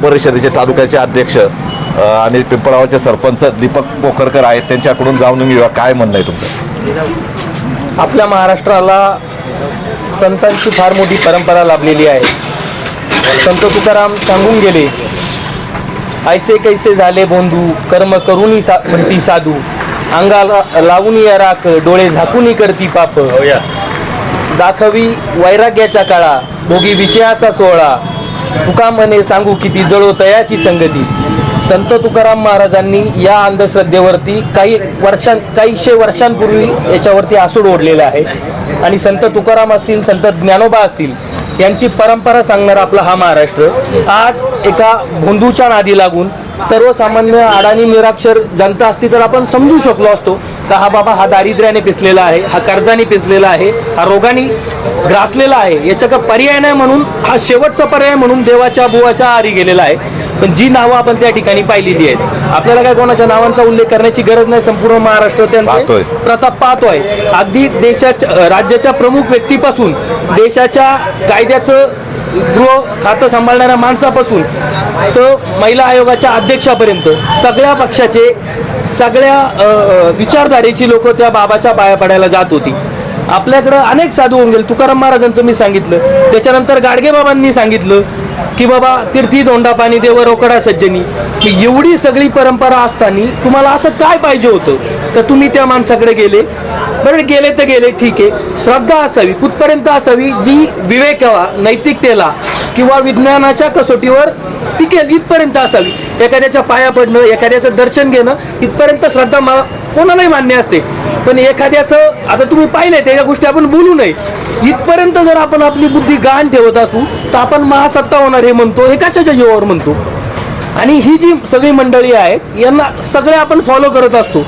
परिषदेचे तालुक्याचे अध्यक्ष आणि पिंपळगावचे सरपंच दीपक पोखरकर आहेत, त्यांच्याकडून जाणून घेऊया काय म्हणणं आहे तुमचं. आपल्या महाराष्ट्राला संतांची फार मोठी परंपरा लाभलेली आहे. संत तुकाराम सांगून गेले, ऐसे कैसे झाले बोंधू, कर्म करूनी म्हणती साधू, अंगाला लावून या राख, डोळे झाकूनी करती पाप, दाखवी वैराग्याचा काळा, भोगी विषयाचा सोहळा, तुका म्हणे सांगू किती जळो तयाची संगती. संत तुकाराम महाराजांनी या अंधश्रद्धेवरती काहीशे वर्षांपूर्वी याच्यावरती आसूड ओढलेलं आहे. आणि संत तुकाराम असतील, संत ज्ञानोबा असतील, यांची परंपरा सांगणारा आपला हा महाराष्ट्र आज एका भोंदूच्या नादी लागून सर्वसामान्य अडाणी निराक्षर जनता असती तर आपण समजू शकलो असतो का हा बाबा हा दारिद्र्याने पिसलेला आहे, हा कर्जाने पिसलेला आहे, हा रोगाने ग्रासलेला आहे, याचा का पर्याय नाही म्हणून हा शेवटचा पर्याय म्हणून देवाच्या बुवाच्या आरी गेलेला आहे. पण जी नावं आपण त्या ठिकाणी पाहिलेली आहेत, आपल्याला काय कोणाच्या नावांचा उल्लेख करण्याची गरज नाही. संपूर्ण महाराष्ट्र त्यांचे प्रताप पाहतोय. अगदी देशाच्या राज्याच्या प्रमुख व्यक्तीपासून देशाच्या कायद्याचं गृह खातं सांभाळणाऱ्या माणसापासून तर महिला आयोगाच्या अध्यक्षापर्यंत सगळ्या पक्षाचे सगळ्या विचारधारेची लोक त्या बाबाच्या पाया पडायला जात होती. आपल्याकडं अनेक साधू होऊन गेले. तुकाराम महाराजांचं मी सांगितलं, त्याच्यानंतर गाडगे बाबांनी सांगितलं की बाबा तीर्थी धोंडा पाणी देव रोकडा सज्जनी. एवढी सगळी परंपरा असताना तुम्हाला असं काय पाहिजे होतं तर तुम्ही त्या माणसाकडे गेले. बरं गेले तर गेले, ठीक आहे. श्रद्धा असावी, कुठपर्यंत असावी जी विवेकाला, नैतिकतेला किंवा विज्ञानाच्या कसोटीवर टिकेल इथपर्यंत असावी. एखाद्याच्या पाया पडणं, एखाद्याचं दर्शन घेणं इथपर्यंत श्रद्धा कोणालाही मान्य असते. पण एखाद्याचं आता तुम्ही पाहिलंय त्या गोष्टी आपण बोलू नये इथपर्यंत जर आपण आपली बुद्धी गहाण ठेवत असू तर आपण महासत्ता होणार हे म्हणतो, हे कशाच्या जीवावर म्हणतो. आणि ही जी सगळी मंडळी आहेत यांना सगळे आपण फॉलो करत असतो.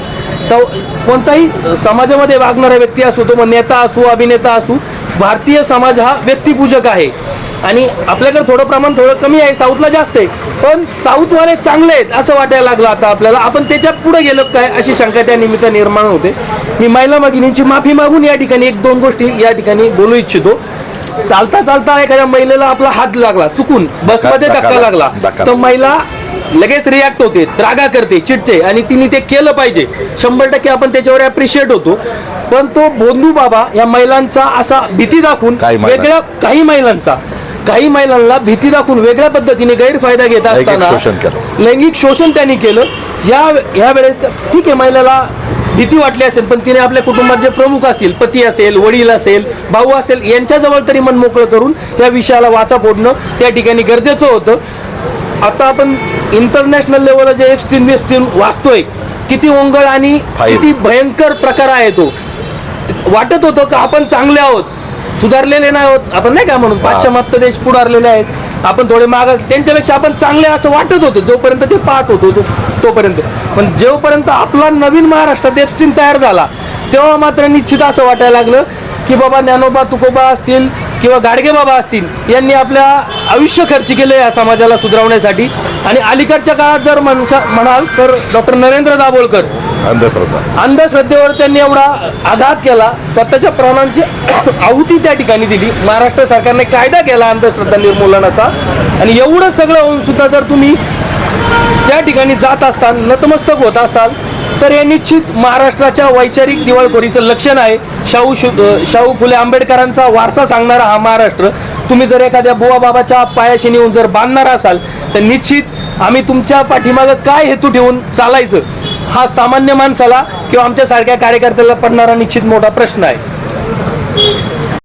कोणताही समाजामध्ये वागणारा व्यक्ती असो, तो नेता असो, अभिनेता असो, भारतीय समाज हा व्यक्तिपूजक आहे. आणि आपल्याकडे थोडं प्रमाण थोडं कमी आहे, साऊथला जास्त आहे. पण साऊथवाले चांगले आहेत असं वाटायला लागलं आता आपल्याला. आपण त्याच्या पुढे गेलो काय अशी शंका त्या निमित्त निर्माण होते. मी महिला भगिनींची माफी मागून या ठिकाणी एक दोन गोष्टी या ठिकाणी बोलू इच्छितो. चालता चालता एखाद्या महिलेला आपला हात लागला, चुकून बसमध्ये धक्का लागला तर महिला लगेच रिॲक्ट होते, त्रागा करते, चिडते आणि तिने ते केलं पाहिजे. 100% आपण त्याच्यावर ॲप्रिशिएट होतो. पण तो बोंधू बाबा या महिलांचा असा भीती दाखवून वेगळ्या काही महिलांना भीती दाखवून वेगळ्या पद्धतीने गैरफायदा घेत असताना लैंगिक शोषण त्यांनी केलं. या वेळेस ठीक आहे, महिलाला भीती वाटली असेल, पण तिने आपल्या कुटुंबात जे प्रमुख असतील, पती असेल, वडील असेल, भाऊ असेल, यांच्याजवळ तरी मन मोकळं करून या विषयाला वाचा फोडणं त्या ठिकाणी गरजेचं होतं. आता आपण इंटरनॅशनल लेवलला जे एप्स्टीन वाचतोय, किती ओंगळ आणि किती भयंकर प्रकार आहे तो. वाटत होतं का आपण चांगले आहोत, सुधारलेले नाही आहोत. आपण नाही का म्हणून पाश्चिमात्य देश पुढारलेले आहेत, आपण थोडे माग, त्यांच्यापेक्षा आपण चांगले असं वाटत होतं जोपर्यंत ते पाहत होतो तोपर्यंत. पण जोपर्यंत आपला नवीन महाराष्ट्रात एप्स्टीन तयार झाला तेव्हा मात्र निश्चित असं वाटायला लागलं की बाबा ज्ञानोबा तुकोबा असतील किंवा गाडगे बाबा असतील यांनी आपल्या आयुष्य खर्च केले या समाजाला सुधारवण्यासाठी. आणि अलीकडच्या काळात जर म्हणाल तर डॉक्टर नरेंद्र दाभोळकर अंधश्रद्धेवर त्यांनी एवढा आघात केला, स्वतःच्या प्राणांची आहुती त्या ठिकाणी दिली. महाराष्ट्र सरकारने कायदा केला अंधश्रद्धा निर्मूलनाचा. आणि एवढं सगळं होऊन सुद्धा जर तुम्ही त्या ठिकाणी जात असताल, नतमस्तक होत असाल तर हे निश्चित महाराष्ट्राच्या वैचारिक दिवाळखोरीचं लक्षण आहे. शाहू फुले आंबेडकरांचा वारसा सांगणारा हा महाराष्ट्र तुम्ही जर एखाद्या बुवा बाबाच्या पायाशी नेऊन जर बांधणार असाल तर निश्चित आम्ही तुमच्या पाठीमागं काय हेतू ठेवून चालायचं हा सामान्य माणसाला किंवा आमच्यासारख्या कार्यकर्त्याला पडणारा निश्चित मोठा प्रश्न आहे.